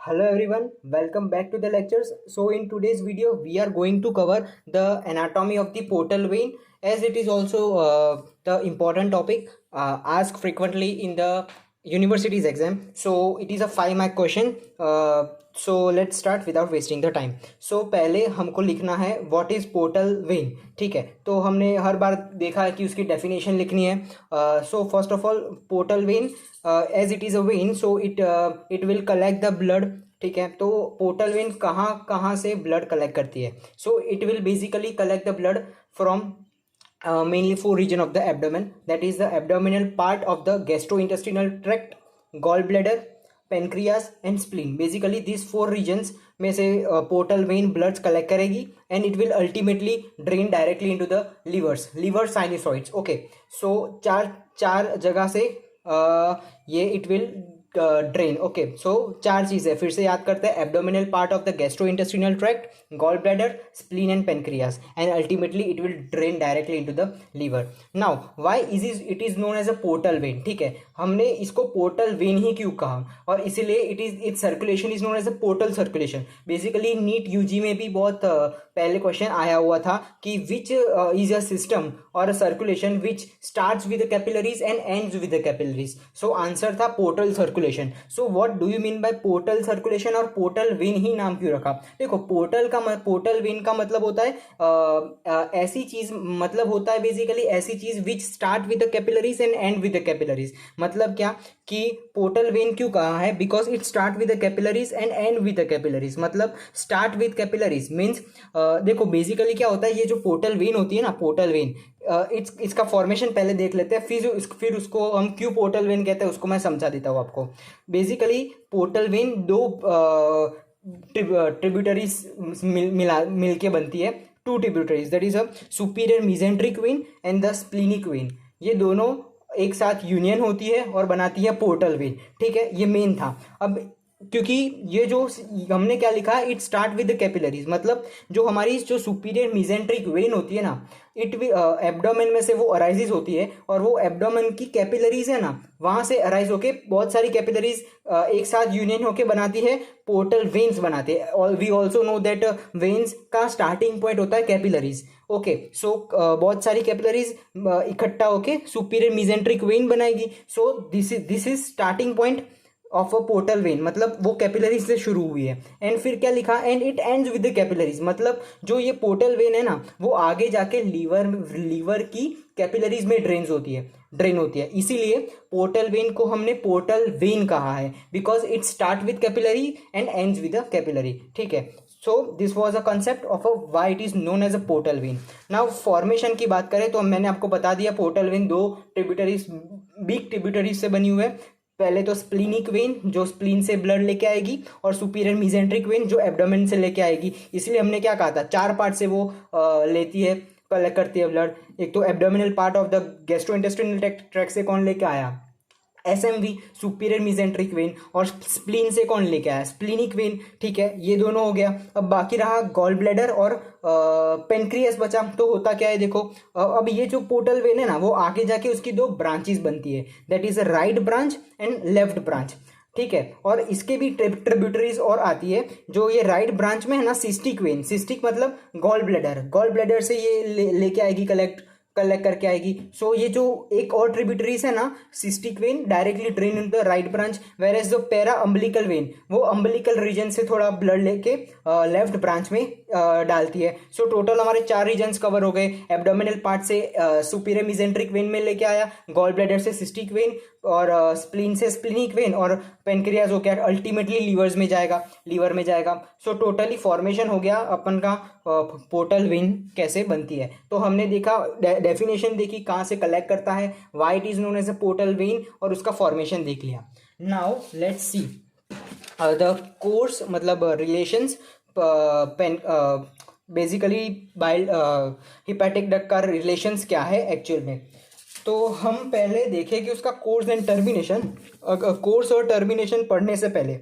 Hello everyone, welcome back to the lectures. So in today's video we are going to cover the anatomy of the portal vein, as it is also the important topic asked frequently in the university's exam. So it is a 5 mark question. So let's start without wasting the time. So पहले हमको लिखना है what is portal vein. ठीक है, तो हमने हर बार देखा है कि उसकी डेफिनेशन लिखनी है. So first of all, portal vein, as it is a vein, so it will collect the blood. ठीक है, तो पोर्टल वेन कहाँ कहाँ से ब्लड कलेक्ट करती है. So it will basically collect the blood from mainly four region of the abdomen, that is the abdominal part of the gastrointestinal tract, gallbladder, pancreas and spleen. Basically these four regions में से portal vein bloods collect करेगी and it will ultimately drain directly into the liver sinusoids. Okay, so चार जगह से ये it will drain. Okay, so चार चीज़ें फिर से याद करते हैं. Abdominal part of the gastrointestinal tract, gall bladder, spleen and pancreas, and ultimately it will drain directly into the liver. Now why it is known as a portal vein. ठीक है, हमने इसको पोर्टल वेन ही क्यों कहा, और इसीलिए its circulation is known as a portal circulation. Basically NEET UG में भी बहुत पहले क्वेश्चन आया हुआ था कि विच इज अ सिस्टम और a circulation which starts with the capillaries and ends with the capillaries. So answer था portal circulation. So what do you mean by portal circulation, और पोर्टल वेन ही नाम क्यों रखा. देखो, पोर्टल वेन का मतलब होता है ऐसी चीज, मतलब होता है बेसिकली ऐसी चीज which start with the capillaries and and with the capillaries. मतलब क्या कि पोर्टल वेन क्यों कहा है, because it start with the capillaries and and with the capillaries. मतलब स्टार्ट विद कैपिलरीज मीन्स, देखो बेसिकली क्या होता है, ये जो पोर्टल वेन होती है ना, पोर्टल वेन, इसका फॉर्मेशन पहले देख लेते हैं, फिर उसको हम क्यों पोर्टल वेन कहते हैं उसको मैं समझा देता हूँ आपको. बेसिकली पोर्टल वेन दो ट्रिब्यूटरीज मिल के बनती है. Two tributaries, that is a superior mesenteric vein and the splenic vein. ये दोनों एक साथ यूनियन होती है और बनाती है पोर्टल वेन. ठीक है, ये मेन था. अब क्योंकि ये जो हमने क्या लिखा है, it start with the capillaries, मतलब जो हमारी जो सुपीरियर मीजेंट्रिक वेन होती है ना, इट एब्डोमेन में से वो अराइजेज होती है, और वो एब्डोमेन की कैपिलरीज है ना, वहां से अराइज होके बहुत सारी कैपिलरीज एक साथ यूनियन होके बनाती है पोर्टल वेन्स बनाते हैं. और we also know that veins का स्टार्टिंग पॉइंट होता है कैपिलरीज. ओके, सो बहुत सारी कैपिलरीज इकट्ठा होके सुपीरियर मीजेंट्रिक वेन बनाएगी. So this is starting point of a portal when, मतलब वो कैपिलरीज से शुरू हुई है. एंड फिर क्या लिखा, and it ends with the capillaries, मतलब जो ये पोर्टल वेन है ना, वो आगे जाके लीवर की कैपिलरीज में ड्रेन होती है. इसीलिए पोर्टल वेन को हमने पोर्टल वेन कहा है, because it start with capillary and ends with the capillary. ठीक है, so this was a concept of a why it is known as a portal vein. Now formation की बात करें तो मैंने आपको बता दिया, पोर्टल वेन दो ट्रिब्यूटरीज, बिग ट्रिब्यूटरीज से बनी हुई है. पहले तो स्प्लीनिक वेन जो स्प्लीन से ब्लड लेके आएगी, और सुपीरियर मीजेंट्रिक वेन जो एब्डोमेन से लेके आएगी. इसलिए हमने क्या कहा था, चार पार्ट से वो लेती है, कलेक्ट करती है ब्लड. एक तो abdominal part of the gastrointestinal tract से कौन लेके आया, एसएमवी, सुपीरियर मीजेंट्रिक वेन, और स्प्लीन से कौन लेके आया, स्प्लीनिक वेन. ठीक है, ये दोनों हो गया. अब बाकी रहा गॉल ब्लैडर और पेनक्रियस बचा. तो होता क्या है, देखो, अब ये जो पोर्टल वेन है ना, वो आगे जाके उसकी दो ब्रांचेस बनती है, that is a right branch and left branch. ठीक है, और इसके भी ट्रिब्यूटरीज और आती है. जो ये राइट ब्रांच में है ना, सिस्टिक वेन, सिस्टिक मतलब गॉल ब्लैडर से ये लेके आएगी, कलेक्ट करके आएगी. सो ये जो एक और ट्रिब्यूटरीज है ना, cystic vein directly drain in the right branch, whereas जो पैरा अम्बलिकल वेन, वो अम्बलिकल रीजन से थोड़ा ब्लड लेके लेफ्ट ब्रांच में डालती है. सो टोटल हमारे चार रीजन्स कवर हो गए. एब्डोमिनल पार्ट से सुपीरियर मीजेंट्रिक वेन में लेके आया, गॉल ब्लैडर से सिस्टिक वेन, और स्प्लीन से स्प्लीनिक वेन, और पेनक्रियाज हो गया, अल्टीमेटली लीवर में जाएगा. सो टोटली फॉर्मेशन हो गया अपन का पोर्टल वेन कैसे बनती है. तो हमने देखा, डेफिनेशन देखी कहाँ से कलेक्ट करता है, why it is known as a portal vein, और उसका फॉर्मेशन देख लिया. Now let's see the course, मतलब relations basically bile hepatic duct का रिलेशंस क्या है एक्चुअल में. तो हम पहले देखें कि उसका कोर्स एंड टर्मिनेशन. कोर्स और टर्मिनेशन पढ़ने से पहले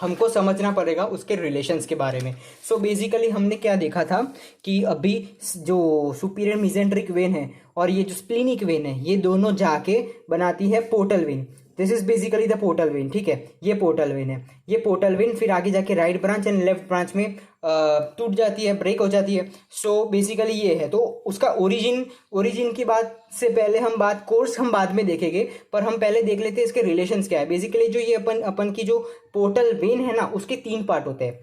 हमको समझना पड़ेगा उसके रिलेशंस के बारे में. सो बेसिकली हमने क्या देखा था कि अभी जो सुपीरियर मीजेंट्रिक वेन है और ये जो स्प्लीनिक वेन है ये दोनों जाके बनाती है portal vein. This is basically the portal vein, ठीक है, ये पोर्टल वेन है। ये पोर्टल वेन फिर आगे जाके right branch and left branch में टूट जाती है, ब्रेक हो जाती है। सो बेसिकली ये है। तो उसका ओरिजिन की बात से पहले कोर्स हम बाद में देखेंगे, पर हम पहले देख लेते हैं इसके रिलेशंस क्या है। बेसिकली जो ये अपन की जो पोर्टल वेन है ना, उसके 3 पार्ट होते हैं।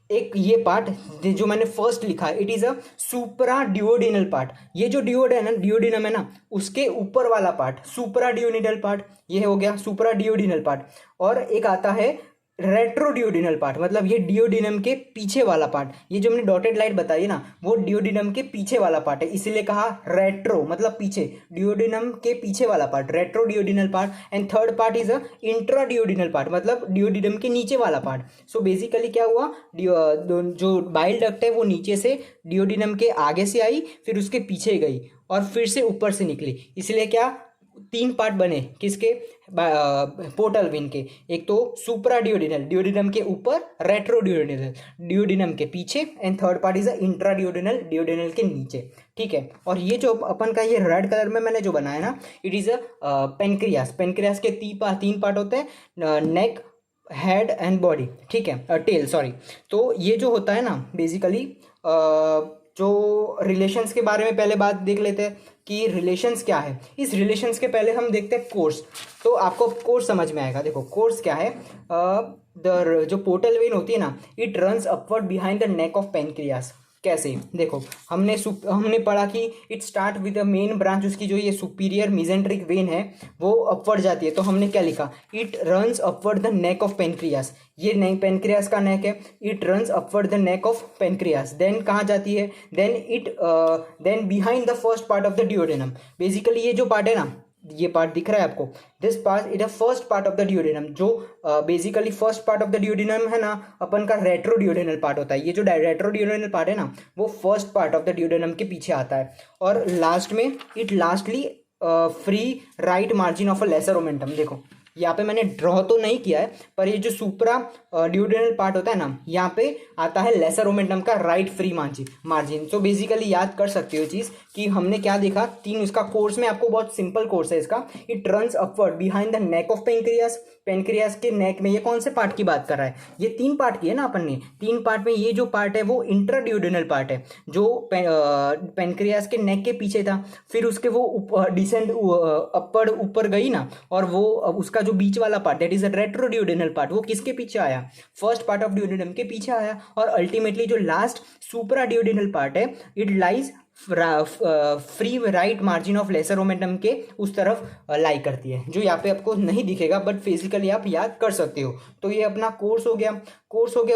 एक ये पार्ट जो मैंने फर्स्ट लिखा है, it is a supra duodenal part. ये जो डिओडिनम है ना, उसके ऊपर वाला पार्ट सुपरा डिओडिनल पार्ट, ये हो गया सुपरा डिओडिनल पार्ट। और एक आता है रेट्रोडियोडिनल पार्ट, मतलब ये डिओडिनम के पीछे वाला पार्ट। ये जो हमने डॉटेड लाइट बताई ना, वो डिओडिनम के पीछे वाला पार्ट है, इसीलिए कहा रेट्रो, मतलब पीछे, डिओडिनम के पीछे वाला part, retro duodenal part. And third part is a intra duodenal part, मतलब डिओडिनम के नीचे वाला पार्ट। सो बेसिकली क्या हुआ, जो बाइल डक्ट है वो नीचे से डिओडिनम के आगे से आई, फिर उसके पीछे गई और फिर से ऊपर से निकली। इसलिए क्या 3 पार्ट बने किसके, पोर्टल वेन के। एक तो सुपरा डिओडिनल, डिओडिनम के ऊपर, रेट्रो डिओडिनल, डिओडिनम के पीछे, and third part is intra duodenal, duodenal के नीचे, ठीक है। और ये जो अपन का ये रेड कलर में मैंने जो बनाया ना, it is a pancreas. Pancreas के 3 पार्ट होते हैं, नेक, हेड एंड बॉडी, ठीक है, टेल, सॉरी। तो ये जो होता है ना बेसिकली, जो रिलेशंस के बारे में पहले बात देख लेते हैं कि रिलेशंस क्या है। इस रिलेशंस के पहले हम देखते हैं कोर्स। तो आपको कोर्स समझ में आएगा। देखो कोर्स क्या है, जो पोर्टल वेन होती है ना, it runs upward behind the neck of pancreas. कैसे, देखो हमने पढ़ा कि it start with the main branch, उसकी जो ये सुपीरियर मिजेंट्रिक वेन है वो अपवर्ड जाती है। तो हमने क्या लिखा, it runs upward the neck of pancreas. ये पेनक्रियास का नेक है, it runs upward the neck of pancreas. Then कहाँ जाती है, then behind the first part of the duodenum. Basically ये जो पार्ट है ना, ये पार्ट दिख रहा है आपको, this part is the first part of the duodenum. जो basically first part of the duodenum है ना, अपन का रेट्रो डिओडिनल पार्ट होता है। ये जो रेट्रो डिओडिनल पार्ट है ना, वो first part of the duodenum के पीछे आता है। और लास्ट में it lastly free right margin of a lesser omentum. देखो यहाँ पे मैंने ड्रॉ तो नहीं किया है, पर ये जो सुपरा डिओडिनल पार्ट होता है ना, यहाँ पे आता है लेसर ओमेंटम का राइट फ्री मार्जिन। तो बेसिकली याद कर सकते हो चीज कि हमने क्या देखा, 3 इसका कोर्स में, आपको बहुत सिंपल कोर्स है इसका। It runs upward behind the neck of pancreas. Pancreas के नेक में, ये कौन से पार्ट की बात कर रहा है, ये 3 पार्ट की है ना अपन ने। 3 पार्ट में ये जो पार्ट है वो इंट्राडियोडिनल पार्ट है, जो पेनक्रियास के नेक के पीछे था। फिर उसके वो डिसेंड अपर ऊपर गई ना, और वो उसका जो बीच वाला part, that is a retroduodenal part, वो किसके पीछे आया, फर्स्ट पार्ट ऑफ डिओडिनम के पीछे आया। और अल्टीमेटली जो लास्ट सुपरा डिओडिनल पार्ट है, it lies free right margin of lesser omentum के उस तरफ लाई करती है, जो यहाँ पे आपको नहीं दिखेगा, बट फिजिकली आप याद कर सकते हो। तो ये अपना कोर्स हो गया।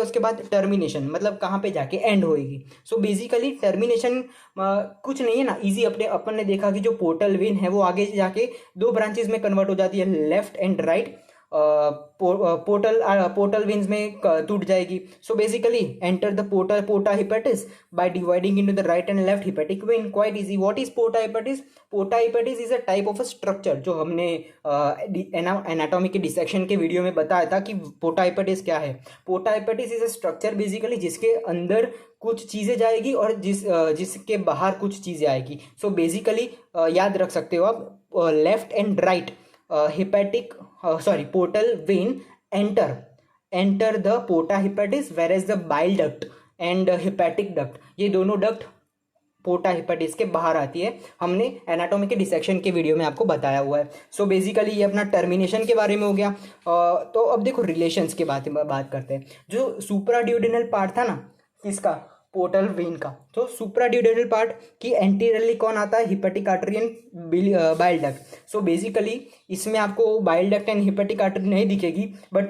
उसके बाद टर्मिनेशन, मतलब कहाँ पे जाके एंड होएगी। सो बेसिकली टर्मिनेशन कुछ नहीं है ना, इजी। अपन ने देखा कि जो पोर्टल वेन है वो आगे जाके 2 ब्रांचेस में कन्वर्ट हो जाती है, left and right. Portal veins में टूट जाएगी। So basically enter the पोर्टा हिपेटिस by dividing into the right and left hepatic when. Quite easy. What is पोर्टा हिपेटिस? पोर्टा hepatis is a type of a structure, जो हमने anatomy के dissection के video में बताया था कि पोर्टा हिपेटिस क्या है। Porta hepatis is a structure basically जिसके अंदर कुछ चीज़ें जाएगी और जिसके बाहर कुछ चीज़ें आएगी। सो बेसिकली याद रख सकते हो आप, left and right portal vein enter the porta hepatis, whereas the bile duct and hepatic duct, ये दोनों डक्ट पोर्टा हिपेटिस के बाहर आती है। हमने एनाटॉमी के डिसेक्शन के वीडियो में आपको बताया हुआ है। सो बेसिकली ये अपना टर्मिनेशन के बारे में हो गया। तो अब देखो रिलेशंस के बात करते हैं। जो सुप्राड्यूडेनल पार्ट था ना, किसका, पोर्टल वेन का, तो सुप्राड्यूडेनल पार्ट की एंटीरियरली कौन आता है, hepatic artery and bile duct. So basically इसमें आपको bile duct and hepatic artery नहीं दिखेगी, बट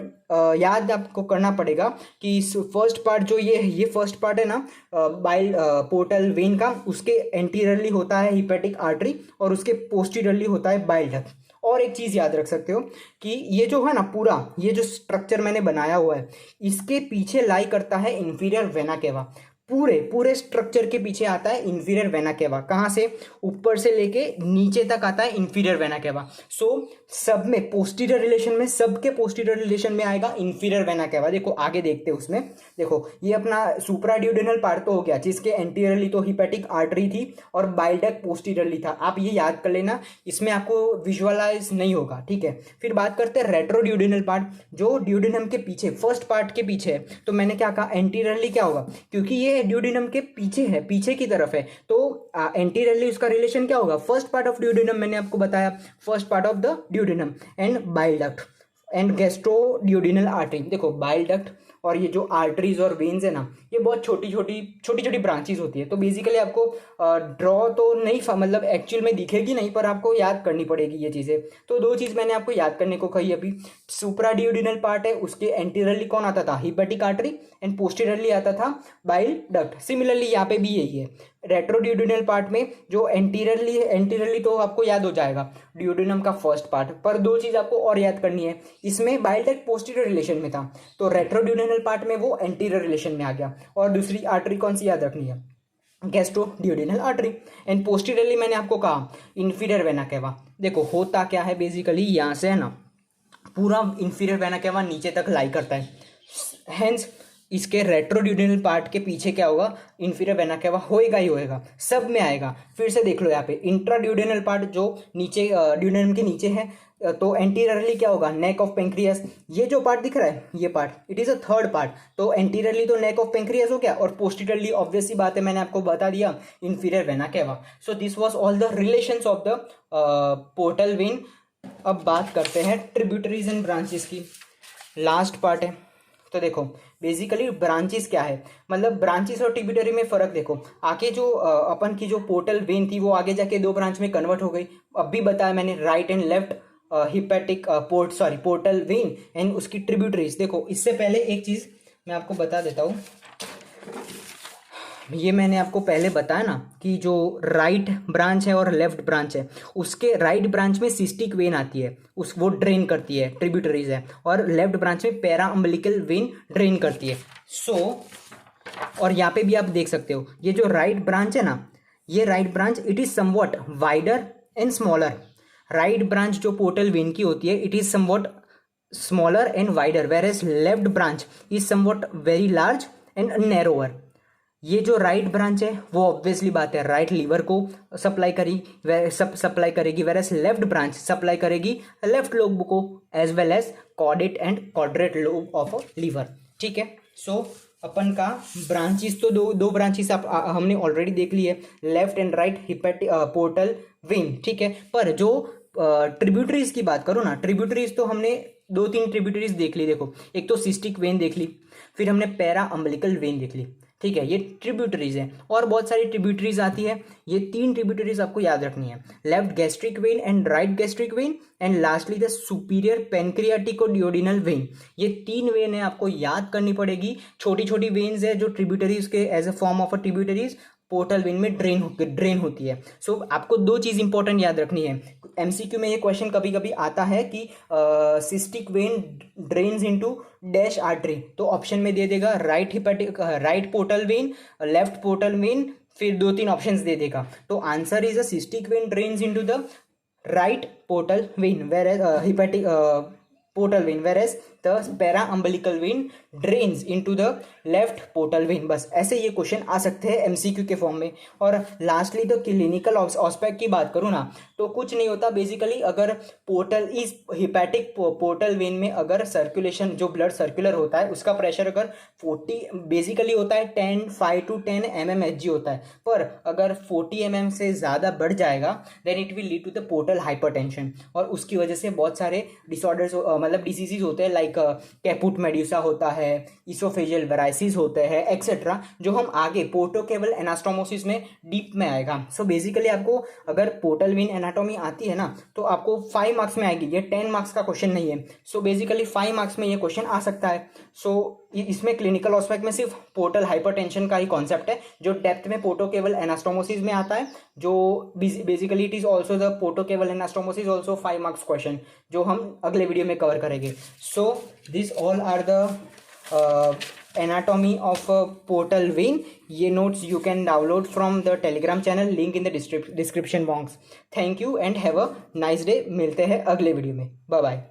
याद आपको करना पड़ेगा कि फर्स्ट पार्ट जो ये फर्स्ट पार्ट है ना पोर्टल वेन का, उसके एंटीरियरली होता है हिपेटिक आर्टरी और उसके पोस्टीरियरली होता है बाइल डक्ट। और एक चीज़ याद रख सकते हो कि ये जो है ना पूरा ये जो स्ट्रक्चर मैंने बनाया हुआ है, इसके पीछे लाई करता है इंफीरियर वेना केवा। पूरे पूरे स्ट्रक्चर के पीछे आता है इंफीरियर वेना केवा। कहाँ से? ऊपर से लेके नीचे तक आता है इंफीरियर वेना केवा। सो सब में पोस्टीरियर रिलेशन में, सबके पोस्टीरियर रिलेशन में आएगा इंफीरियर वेना केवा। देखो आगे देखते हैं उसमें। देखो ये अपना सुप्राड्यूडेनल पार्ट तो हो गया, जिसके एंटीरियरली तो हिपेटिक आर्टरी थी और बाइल डक्ट पोस्टीरियरली था। आप ये याद कर लेना, इसमें आपको विजुअलाइज नहीं होगा, ठीक है। फिर बात करते हैं रेट्रोड्यूडेनल पार्ट, जो ड्यूडेनम के पीछे फर्स्ट पार्ट के पीछे है। तो मैंने क्या कहा, एंटीरियरली क्या होगा, क्योंकि ये ड्यूडेनम के पीछे है, पीछे की तरफ है, तो एंटीरियरली उसका रिलेशन क्या होगा, फर्स्ट पार्ट ऑफ ड्यूडेनम। मैंने आपको बताया first part of the duodenum and bile duct and gastroduodenal artery. देखो बाइल डक्ट और ये जो आर्टरीज और वेन्स है ना, ये बहुत छोटी छोटी ब्रांचेस होती है। तो बेसिकली आपको ड्रॉ तो नहीं, मतलब एक्चुअल में दिखेगी नहीं, पर आपको याद करनी पड़ेगी ये चीज़ें। तो दो चीज़ मैंने आपको याद करने को कही अभी। सुप्राड्यूडेनल पार्ट है, उसके एंटीरियरली कौन आता था, हिपेटिक आर्टरी, एंड पोस्टीरियरली आता था बाइल डक्ट। सिमिलरली यहाँ पे भी यही है। रेट्रोड्यूडेनल पार्ट में जो एंटीरियरली तो आपको याद हो जाएगा ड्यूडेनम का फर्स्ट पार्ट, पर दो चीज़ आपको और याद करनी है। इसमें बाइल डक्ट पोस्टीरियर रिलेशन में था, तो रेट्रोड्यूडेनल पार्ट में वो एंटीरियर रिलेशन में आ गया। और दूसरी आर्टरी कौन सी याद रखनी है, गैस्ट्रोड्यूडेनल आर्टरी। एंड पोस्टीरियरली मैंने आपको कहा इंफीरियर वेना केवा। देखो होता क्या है बेसिकली, यहाँ से है ना पूरा इंफीरियर वेना केवा नीचे तक लाई करता है। हेंस इसके रेट्रोड्यूडेनल पार्ट के पीछे क्या होगा, इंफीरियर वेना केवा होएगा ही होएगा, सब में आएगा। फिर से देख लो यहाँ पे इंट्राड्यूडेनल पार्ट जो नीचे ड्यूडेनम के नीचे है, तो एंटीरियरली क्या होगा, नेक ऑफ पेंक्रियास। ये जो पार्ट दिख रहा है ये part, it is a third part. तो एंटीरियरली तो नेक ऑफ पेंक्रियास हो गया, और पोस्टीरियरली ऑब्वियस सी बात है, मैंने आपको बता दिया inferior vena cava. So this was all the relations of the portal vein. अब बात करते हैं ट्रिब्यूटरीज एंड ब्रांचेस की, लास्ट पार्ट है। तो देखो बेसिकली ब्रांचेस क्या है, मतलब ब्रांचेस और ट्रिब्यूटरी में फर्क देखो। आगे जो अपन की जो पोर्टल वेन थी वो आगे जाके दो ब्रांच में कन्वर्ट हो गई। अब भी बताया मैंने, right and left hepatic portal when and उसकी ट्रिब्यूटरीज। देखो इससे पहले एक चीज मैं आपको बता देता हूँ, ये मैंने आपको पहले बताया ना कि जो राइट ब्रांच है और लेफ्ट ब्रांच है, उसके राइट ब्रांच में सिस्टिक वेन आती है, वो ड्रेन करती है, ट्रिब्यूटरीज है, और लेफ्ट ब्रांच में पैरा अम्बिलिकल वेन ड्रेन करती है। और यहाँ पे भी आप देख सकते हो ये जो राइट ब्रांच है ना, ये right branch it is somewhat wider and smaller. Right branch जो पोर्टल वेन की होती है it is somewhat smaller and wider, whereas left branch is somewhat very large and narrower. ये जो राइट ब्रांच है वो ऑब्वियसली बात है राइट लीवर को सप्लाई करेगी, वेरस लेफ्ट ब्रांच सप्लाई करेगी लेफ्ट लोब को, as well as caudate and quadrate lobe of liver. ठीक है, सो अपन का ब्रांचेस तो दो ब्रांचेस हमने ऑलरेडी देख ली है, left and right hepatic portal vein. ठीक है, पर जो ट्रिब्यूटरीज की बात करो ना, ट्रिब्यूटरीज तो हमने 2-3 ट्रिब्यूटरीज देख ली। देखो एक तो सिस्टिक वेन देख ली, फिर हमने पैरा अम्बिलिकल वेन देख ली। ठीक है, ये ट्रिब्यूटरीज है, और बहुत सारी ट्रिब्यूटरीज आती है। ये 3 ट्रिब्यूटरीज आपको याद रखनी है, left gastric vein and right gastric vein and lastly the superior pancreaticoduodenal vein. ये 3 वेन है, आपको याद करनी पड़ेगी। छोटी छोटी वेन्स है जो ट्रिब्यूटरीज के as a form of a tributaries portal vein में ड्रेन होती है। सो आपको 2 चीज इंपॉर्टेंट याद रखनी है। एमसीक्यू में ये क्वेश्चन कभी कभी आता है कि cystic vein drains into dash artery, तो ऑप्शन में दे देगा right portal vein, left portal vein, फिर 2-3 ऑप्शंस दे देगा। तो answer is a cystic vein drains into the right portal vein, whereas hepatic portal vein, whereas the para umbilical vein drains into the left portal vein. बस ऐसे ये question आ सकते हैं MCQ के फॉर्म में। और लास्टली तो clinical aspect की बात करूँ ना, तो कुछ नहीं होता बेसिकली। अगर पोर्टल इस हिपैटिक पोर्टल वेन में अगर सर्कुलेशन, जो ब्लड सर्कुलर होता है उसका प्रेशर अगर 40 बेसिकली होता है 5 to 10 mmHg होता है, पर अगर 40 mm से ज़्यादा बढ़ जाएगा then it will lead to the portal hypertension, और उसकी वजह से बहुत सारे डिसऑर्डर्स मतलब डिसीजेज होते हैं, लाइक कैपुट मेड्यूसा होता है, इसोफेजियल वेराइसिस होते हैं एक्सेट्रा, जो हम आगे पोर्टोकेवल एनास्टोमोसिस में डीप में आएगा। सो बेसिकली आपको अगर पोर्टल वेन एनाटॉमी आती है ना, तो आपको 5 मार्क्स में आएगी, ये 10 मार्क्स का क्वेश्चन नहीं है। सो बेसिकली 5 मार्क्स में ये क्वेश्चन आ सकता है। सो इसमें क्लिनिकल ऑस्पेक्ट में सिर्फ पोर्टल हाइपरटेंशन का ही कॉन्सेप्ट है, जो डेप्थ में पोर्टोकेवल एनास्टोमोसिस में आता है, जो basically it is also the portocaval anastomosis also 5 marks question, जो हम अगले वीडियो में कवर करेंगे। So this all are the anatomy of portal vein. ये notes you can download from the Telegram channel, link in the description box. Thank you and have a nice day. मिलते हैं अगले video में। Bye bye.